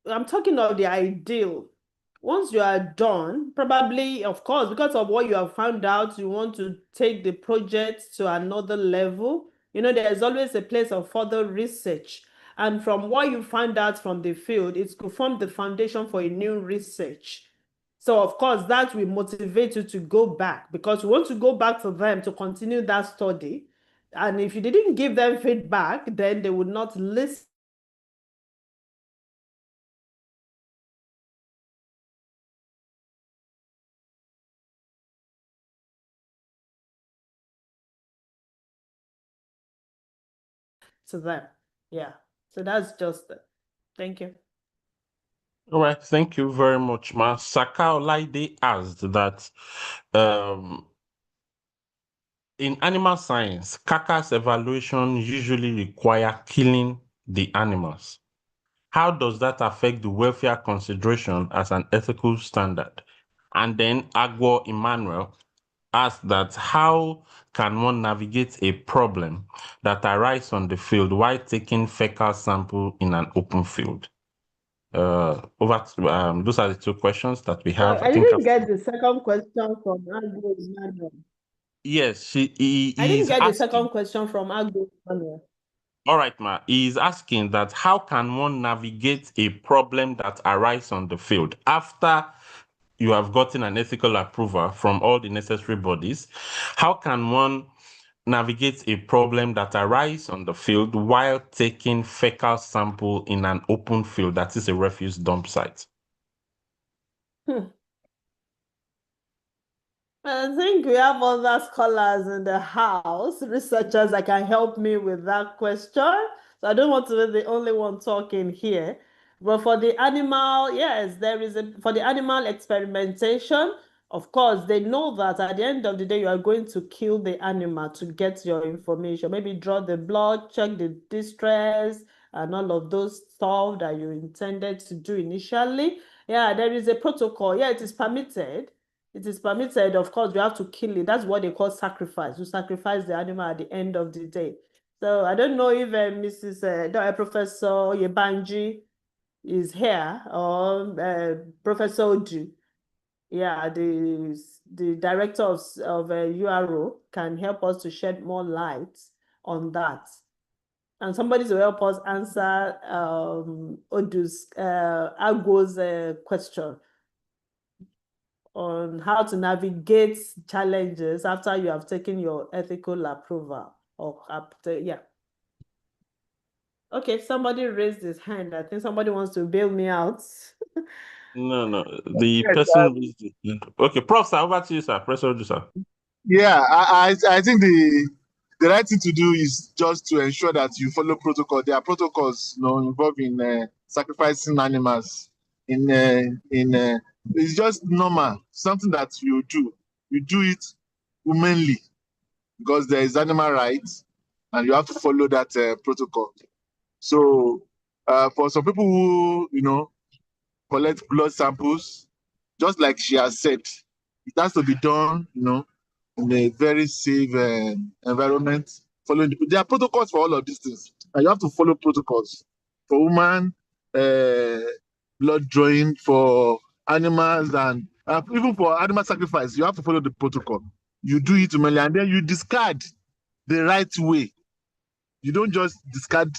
I'm talking of the ideal. Once you are done, probably, of course, because of what you have found out, you want to take the project to another level. You know, there's always a place of further research. And from what you find out from the field, it could form the foundation for a new research. So, of course, that will motivate you to go back, because you want to go back to them to continue that study. And if you didn't give them feedback, then they would not listen to them. Yeah. So that's just it. Thank you. All right, thank you very much, Ma. Saka Olaide asked that in animal science, carcass evaluation usually require killing the animals. How does that affect the welfare consideration as an ethical standard? And then Agwo Emmanuel asked that, how can one navigate a problem that arises on the field while taking fecal sample in an open field? Over to, those are the two questions that we have. I didn't get the second question from Agbo Emmanuel. Yes, I didn't get the asking. second question from Agbo Emmanuel. All right, Ma. He is asking that, how can one navigate a problem that arises on the field after you have gotten an ethical approval from all the necessary bodies? How can one navigate a problem that arises on the field while taking fecal sample in an open field, that is a refuse dump site? I think we have other scholars in the house, researchers that can help me with that question. So I don't want to be the only one talking here. But for the animal, yes, for the animal experimentation, of course, they know that at the end of the day, you are going to kill the animal to get your information. Maybe draw the blood, check the distress, and all of those stuff that you intended to do initially. Yeah, there is a protocol. Yeah, it is permitted. It is permitted, of course, we have to kill it. That's what they call sacrifice. You sacrifice the animal at the end of the day. So I don't know if Professor Yebanji is here, or Professor Odu. Yeah, the director of URO can help us to shed more light on that. And somebody to help us answer Agwo's question on how to navigate challenges after you have taken your ethical approval. Yeah. Okay, somebody raised his hand. I think somebody wants to bail me out. No. The Yes, person raised it. Okay, Prof, sir, over to you, sir. Press on, sir. Yeah, I think the right thing to do is just to ensure that you follow protocol. There are protocols, involved in sacrificing animals. It's just normal, something that you do. You do it humanly because there is animal rights, and you have to follow that protocol. So, for some people who collect blood samples, just like she has said, it has to be done, in a very safe environment. There are protocols for all of these things, and you have to follow protocols for human blood drawing, for animals, and even for animal sacrifice. You have to follow the protocol. You do it humanly, and then you discard the right way. You don't just discard,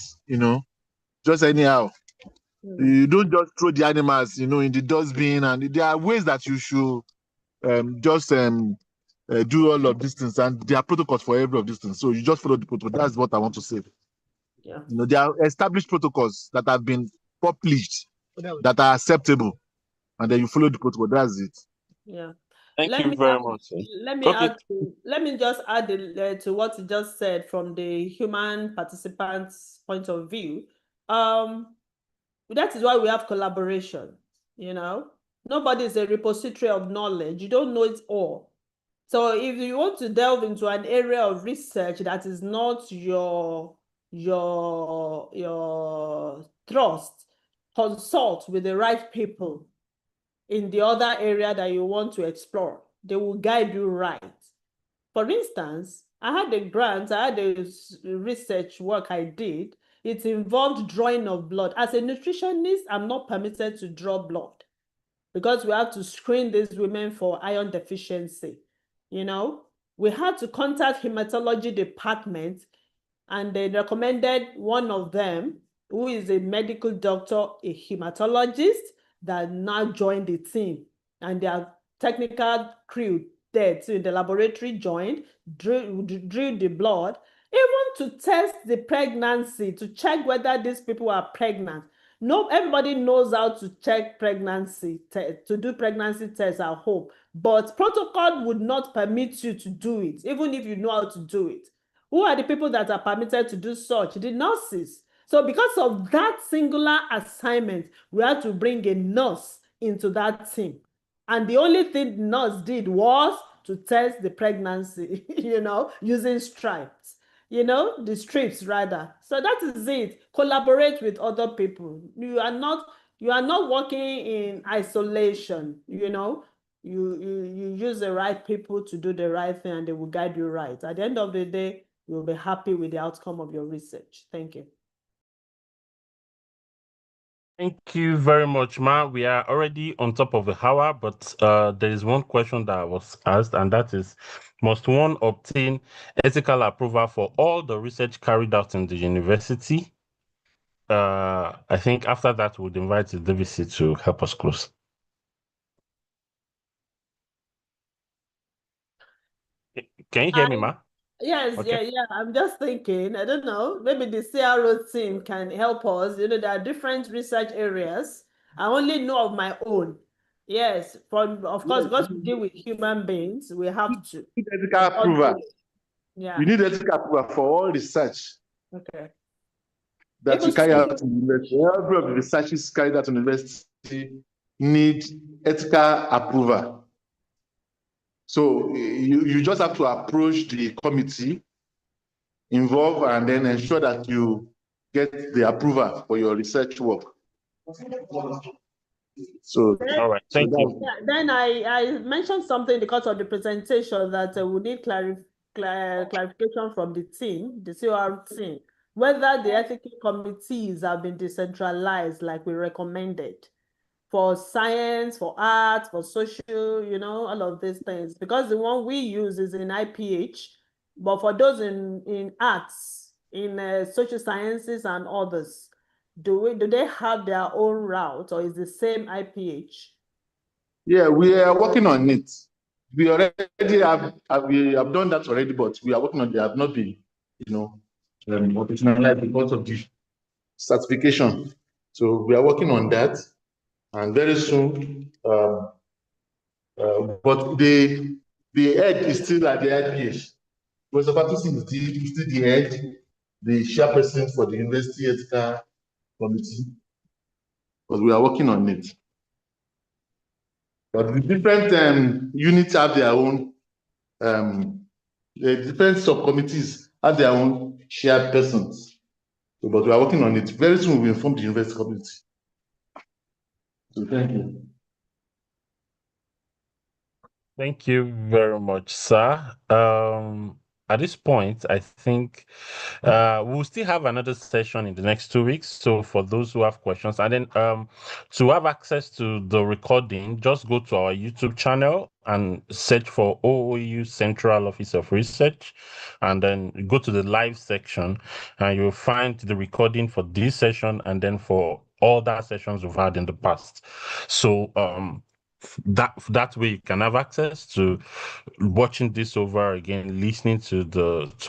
just anyhow. You don't just throw the animals, in the dustbin, and there are ways that you should just do all of these things, and there are protocols for every of these things. So you just follow the protocol. That's what I want to say. Yeah. There are established protocols that have been published that are acceptable, and then you follow the protocol. That's it. Yeah. Thank you very much, sir. Let me Okay. let me just add to what you just said from the human participants' point of view. That is why we have collaboration. Nobody is a repository of knowledge. You don't know it all. So if you want to delve into an area of research that is not your trust, consult with the right people in the other area that you want to explore. They will guide you right. For instance, I had a research work I did. It involved drawing of blood. As a nutritionist, I'm not permitted to draw blood because we have to screen these women for iron deficiency. We had to contact hematology department, and they recommended one of them, who is a medical doctor, a hematologist, that now joined the team, and their technical crew there too in the laboratory joined, drew the blood, even to test the pregnancy, to check whether these people are pregnant. No, everybody knows how to check pregnancy, to do pregnancy tests at home, but protocol would not permit you to do it, even if you know how to do it. Who are the people that are permitted to do such? The nurses. So because of that singular assignment, we had to bring a nurse into that team. And the only thing the nurse did was to test the pregnancy, using stripes. The strips rather. So that is it. Collaborate with other people. You are not working in isolation. You use the right people to do the right thing, and they will guide you right. At the end of the day, you'll be happy with the outcome of your research. Thank you. Thank you very much, Ma. We are already on top of the hour, but there is one question that was asked, and that is, must one obtain ethical approval for all the research carried out in the university? I think after that, we'd invite the DVC to help us close. Can you hear me, Ma? Yes, Okay. yeah. I'm just thinking, I don't know, maybe the CRO team can help us. There are different research areas. I only know of my own. Yes, of course, because we deal with human beings, we have to. We need ethical approval. Yeah. We need ethical approval for all research Okay. that we carry out in the university. Every of the researches carried out in the university need ethical approval. So you just have to approach the committee involved and then ensure that you get the approval for your research work. So, all right, thank you. Then I mentioned something because of the presentation that we need clarification from the team, the COR team, whether the ethical committees have been decentralized like we recommended for science, for art, for social, all of these things. Because the one we use is in IPH, but for those in arts, in social sciences and others, do they have their own route, or is the same IPH? Yeah, we are working on it. We already we have done that already, but we are working on it. They have not been, operationalized because of the certification. So we are working on that, and very soon. But the head is still at the IPH. Professor Patterson is still the head, the chairperson for the University Ethical Committee, but we are working on it. But the different units have their own, the different subcommittees have their own chairpersons. So, but we are working on it. Very soon we will inform the university community. So thank you. Thank you very much, sir. At this point, I think we'll still have another session in the next 2 weeks. So for those who have questions, and then to have access to the recording, just go to our YouTube channel and search for OOU Central Office of Research, and then go to the live section, and you'll find the recording for this session and then for all that sessions we've had in the past. So that way you can have access to watching this over again, listening to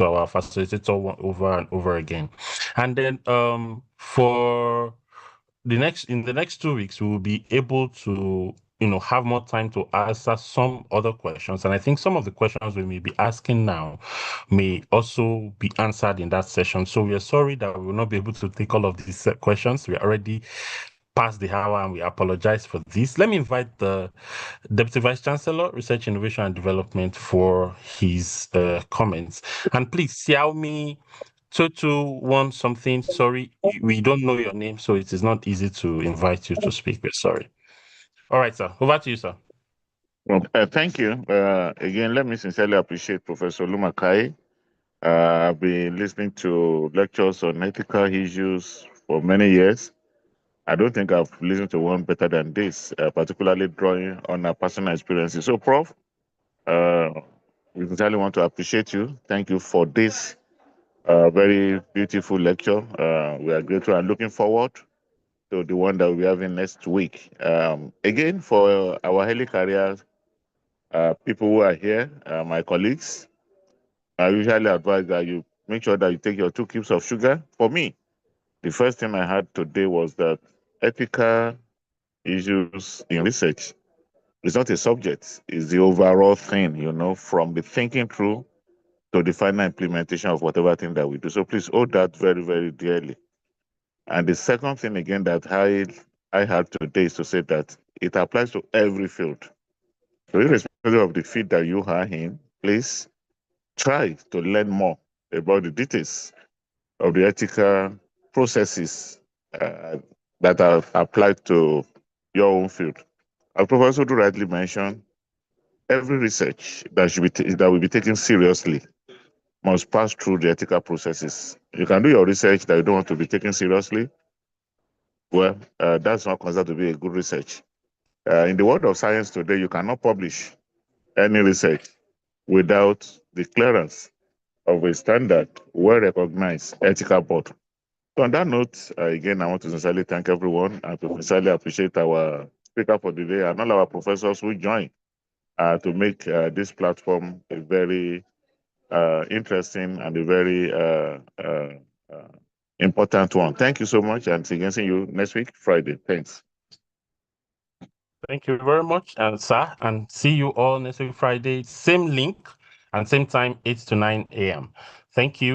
our facilitator over and over again. And then for in the next 2 weeks, we will be able to have more time to answer some other questions. And I think some of the questions we may be asking now may also be answered in that session. So we are sorry that we will not be able to take all of these questions. We are already past the hour, and we apologize for this. Let me invite the Deputy Vice Chancellor, Research, Innovation and Development for his comments. And please, Xiaomi 221 something, sorry, we don't know your name, so it is not easy to invite you to speak. We're sorry. All right, sir. Over to you, sir. Well, thank you. Again, let me sincerely appreciate Professor Lumakai. I've been listening to lectures on ethical issues for many years. I don't think I've listened to one better than this, particularly drawing on our personal experiences. So, Prof, we sincerely want to appreciate you. Thank you for this very beautiful lecture. We are grateful and looking forward to the one that we'll be having next week. Again, for our early careers, people who are here, my colleagues, I usually advise that you make sure that you take your 2 cubes of sugar. For me, the first thing I had today was that ethical issues in research is not a subject, it's the overall thing, from the thinking through to the final implementation of whatever thing that we do. So please hold that very, very dearly. And the second thing again that I had today is to say that it applies to every field. So irrespective of the field that you are in, please try to learn more about the details of the ethical processes that are applied to your own field. As Professor Odu rightly mentioned, every research that will be taken seriously must pass through the ethical processes. You can do your research that you don't want to be taken seriously. Well, that's not considered to be a good research. In the world of science today, you cannot publish any research without the clearance of a standard, well-recognized ethical board. So on that note, again, I want to sincerely thank everyone and to sincerely appreciate our speaker for the day and all our professors who joined to make this platform a very interesting and a very important one. Thank you so much, and again, see you next week, Friday. Thanks. Thank you very much, sir, and see you all next week, Friday. Same link and same time, 8 to 9 a.m. Thank you.